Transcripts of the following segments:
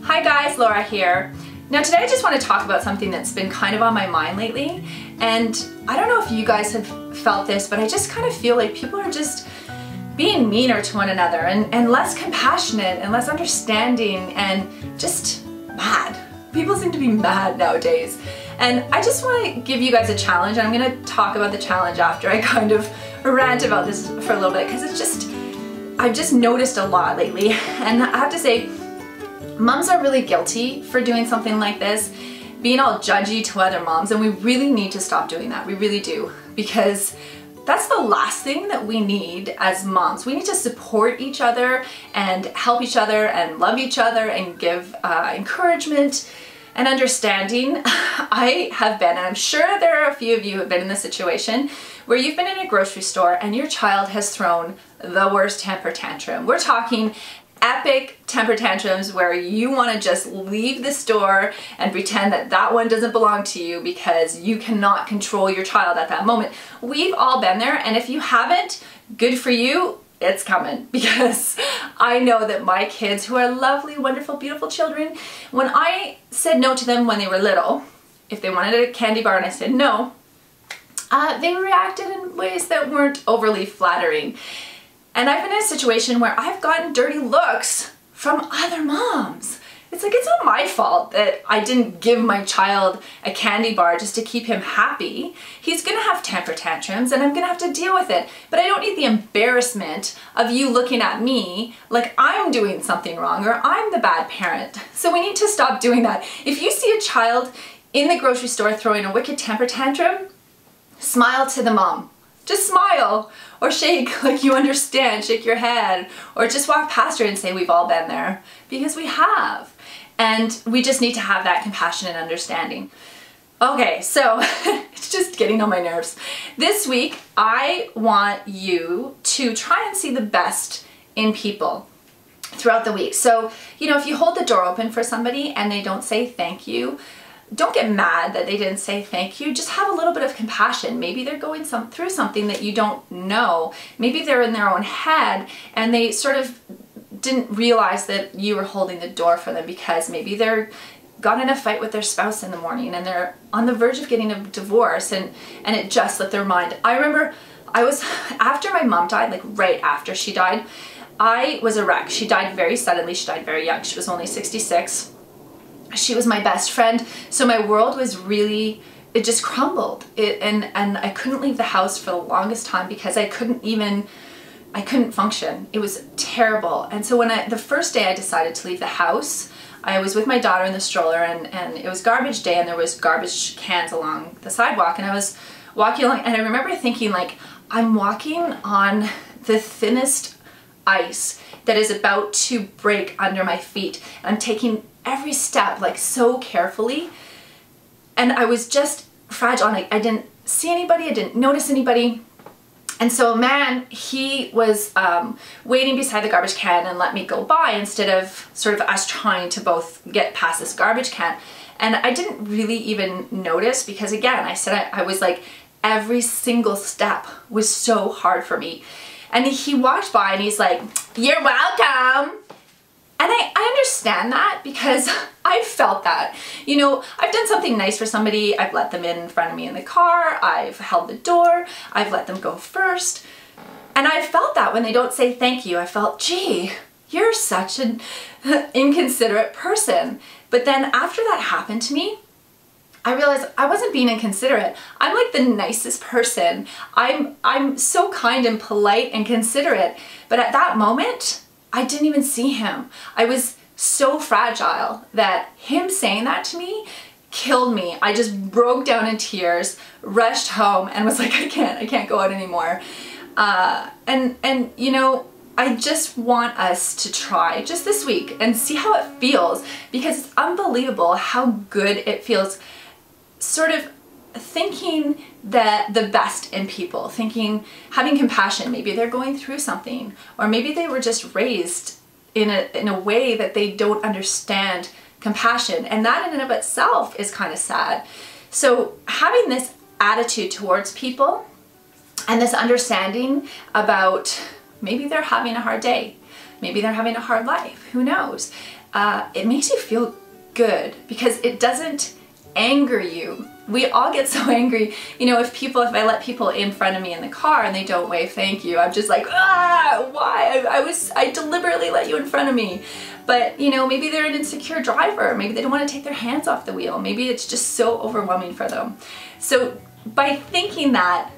Hi guys, Laura here. Now today I just want to talk about something that's been kind of on my mind lately, and I don't know if you guys have felt this, but I just kind of feel like people are just being meaner to one another and less compassionate and less understanding and just mad. People seem to be mad nowadays. And I just want to give you guys a challenge, and I'm going to talk about the challenge after I kind of rant about this for a little bit, because it's just, I've just noticed a lot lately, and I have to say, moms are really guilty for doing something like this, being all judgy to other moms, and we really need to stop doing that. We really do, because that's the last thing that we need as moms. We need to support each other and help each other and love each other and give encouragement and understanding. I have been, and I'm sure there are a few of you who have been in this situation where you've been in a grocery store and your child has thrown the worst temper tantrum. We're talking epic temper tantrums where you want to just leave the store and pretend that that one doesn't belong to you because you cannot control your child at that moment. We've all been there, and if you haven't, good for you. It's coming, because I know that my kids, who are lovely, wonderful, beautiful children, when I said no to them when they were little, if they wanted a candy bar and I said no, they reacted in ways that weren't overly flattering. And I've been in a situation where I've gotten dirty looks from other moms. It's like, it's not my fault that I didn't give my child a candy bar just to keep him happy. He's gonna have temper tantrums and I'm gonna have to deal with it. But I don't need the embarrassment of you looking at me like I'm doing something wrong or I'm the bad parent. So we need to stop doing that. If you see a child in the grocery store throwing a wicked temper tantrum, smile to the mom. Just smile, or shake like you understand, shake your head, or just walk past her and say, we've all been there, because we have. And we just need to have that compassion and understanding. Okay, so it's just getting on my nerves. This week, I want you to try and see the best in people throughout the week. So, you know, if you hold the door open for somebody and they don't say thank you, don't get mad that they didn't say thank you. Just have a little bit of compassion. Maybe they're going through something that you don't know. Maybe they're in their own head and they sort of didn't realize that you were holding the door for them, because maybe they're got in a fight with their spouse in the morning and they're on the verge of getting a divorce, and it just slipped their mind. I remember after my mom died, like right after she died, I was a wreck. She died very suddenly. She died very young. She was only 66. She was my best friend, so my world was really, it just crumbled. And I couldn't leave the house for the longest time because I couldn't function. It was terrible. And so when the first day I decided to leave the house, I was with my daughter in the stroller, and it was garbage day and there was garbage cans along the sidewalk, and I was walking along, and I remember thinking, like, I'm walking on the thinnest ice that is about to break under my feet. I'm taking every step like so carefully, and I was just fragile. I didn't see anybody, I didn't notice anybody, and so a man, he was waiting beside the garbage can and let me go by instead of sort of us trying to both get past this garbage can. And I didn't really even notice, because again, I said I was like, every single step was so hard for me. And he walked by and he's like, "You're welcome." And I understand that, because I've felt that. You know, I've done something nice for somebody, I've let them in front of me in the car, I've held the door, I've let them go first. And I felt that when they don't say thank you. I felt, gee, you're such an inconsiderate person. But then after that happened to me, I realized I wasn't being inconsiderate. I'm like the nicest person. I'm so kind and polite and considerate. But at that moment, I didn't even see him. I was so fragile that him saying that to me killed me. I just broke down in tears, rushed home, and was like, I can't go out anymore. And you know, I just want us to try just this week and see how it feels, because it's unbelievable how good it feels, sort of thinking that the best in people, having compassion. Maybe they're going through something, or maybe they were just raised in a way that they don't understand compassion, and that in and of itself is kind of sad. So having this attitude towards people and this understanding about maybe they're having a hard day, maybe they're having a hard life, who knows? it makes you feel good because it doesn't anger you. We all get so angry, you know, if I let people in front of me in the car and they don't wave thank you, I'm just like, ah, why? I deliberately let you in front of me. But, you know, maybe they're an insecure driver. Maybe they don't want to take their hands off the wheel. Maybe it's just so overwhelming for them. So by thinking that,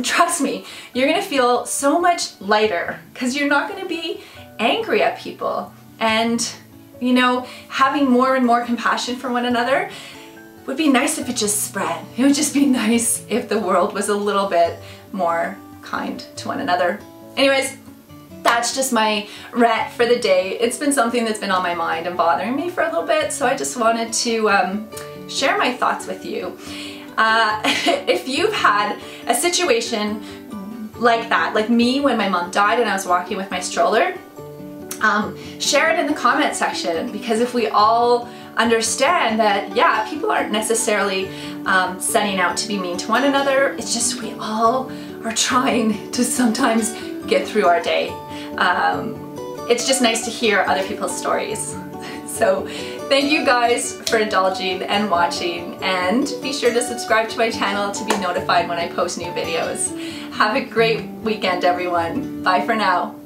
trust me, you're going to feel so much lighter because you're not going to be angry at people. And, you know, having more and more compassion for one another would be nice if it just spread. It would just be nice if the world was a little bit more kind to one another. Anyways, that's just my rant for the day. It's been something that's been on my mind and bothering me for a little bit, so I just wanted to share my thoughts with you. If you've had a situation like that, like me when my mom died and I was walking with my stroller, share it in the comment section, because if we all understand that, yeah, people aren't necessarily setting out to be mean to one another, it's just we all are trying to sometimes get through our day. It's just nice to hear other people's stories. So thank you guys for indulging and watching, and be sure to subscribe to my channel to be notified when I post new videos. Have a great weekend, everyone. Bye for now.